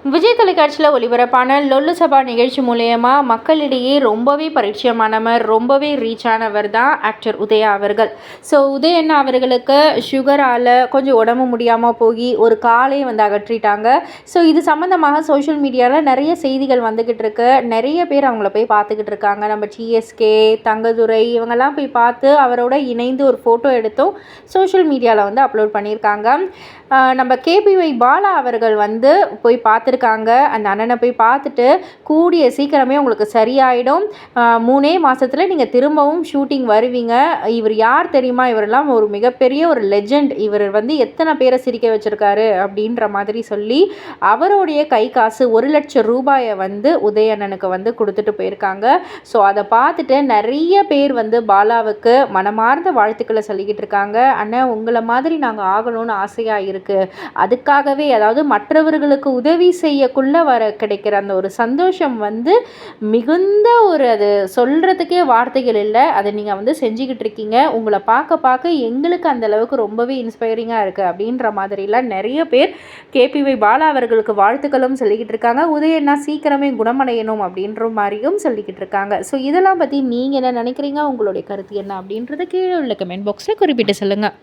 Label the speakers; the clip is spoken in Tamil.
Speaker 1: விஜய் தொலைக்காட்சியில் ஒளிபரப்பான லொல்லு சபா நிகழ்ச்சி மூலயமா மக்களிடையே ரொம்பவே பரிச்சயமானவர், ரொம்பவே ரீச் ஆனவர் தான் ஆக்டர் உதயா அவர்கள். ஸோ உதயண்ணா அவர்களுக்கு சுகரால் கொஞ்சம் உடம்பு முடியாமல் போய் ஒரு காலை வந்து அகற்றிட்டாங்க. ஸோ இது சம்மந்தமாக சோஷியல் மீடியாவில் நிறைய செய்திகள் வந்துக்கிட்டு இருக்கு. நிறைய பேர் அவங்கள போய் பார்த்துக்கிட்டு இருக்காங்க. நம்ம டிஎஸ்கே, தங்கதுரை இவங்கெல்லாம் போய் பார்த்து அவரோட இணைந்து ஒரு ஃபோட்டோ எடுத்தும் சோஷியல் மீடியாவில் வந்து அப்லோட் பண்ணியிருக்காங்க. நம்ம கேபிஒய் பாலா அவர்கள் வந்து போய் பார்த்துருக்காங்க. அந்த அண்ணனை போய் பார்த்துட்டு கூடிய சீக்கிரமே உங்களுக்கு சரியாயிடும், 3 மாதத்தில் நீங்கள் திரும்பவும் ஷூட்டிங் வருவீங்க. இவர் யார் தெரியுமா? இவரெல்லாம் ஒரு மிகப்பெரிய ஒரு லெஜெண்ட். இவர் வந்து எத்தனை பேரை சிரிக்க வச்சுருக்காரு அப்படின்ற மாதிரி சொல்லி அவருடைய கை காசு 1,00,000 ரூபாயை வந்து உதயண்ணனுக்கு வந்து கொடுத்துட்டு போயிருக்காங்க. ஸோ அதை பார்த்துட்டு நிறைய பேர் வந்து பாலாவுக்கு மனமார்ந்த வாழ்த்துக்களை சொல்லிக்கிட்டு இருக்காங்க. அண்ணன் உங்களை மாதிரி நாங்கள் ஆகணும்னு ஆசையாக இருக்குது, அதுக்காகவே அதாவது மற்றவர்களுக்கு உதவி செய்யக்குள்ள வர கிடைக்கிற அந்த ஒரு சந்தோஷம் வந்து மிகுந்த ஒரு, அது சொல்கிறதுக்கே வார்த்தைகள் இல்லை. அதை நீங்கள் வந்து செஞ்சுக்கிட்டு இருக்கீங்க. உங்களை பார்க்க பார்க்க எங்களுக்கு அந்த அளவுக்கு ரொம்பவே இன்ஸ்பைரிங்காக இருக்குது அப்படின்ற மாதிரிலாம் நிறைய பேர் கேபிஒய் பாலா அவர்களுக்கு வாழ்த்துக்களும் சொல்லிக்கிட்டு இருக்காங்க. உதயண்ணா சீக்கிரமே குணமடையணும் அப்படின்ற மாதிரியும் சொல்லிக்கிட்டு இருக்காங்க. ஸோ இதெல்லாம் பற்றி நீங்கள் என்ன நினைக்கிறீங்க? உங்களுடைய கருத்து என்ன அப்படின்றத கீழே உள்ள கமெண்ட் பாக்ஸில் குறிப்பிட்டு சொல்லுங்கள்.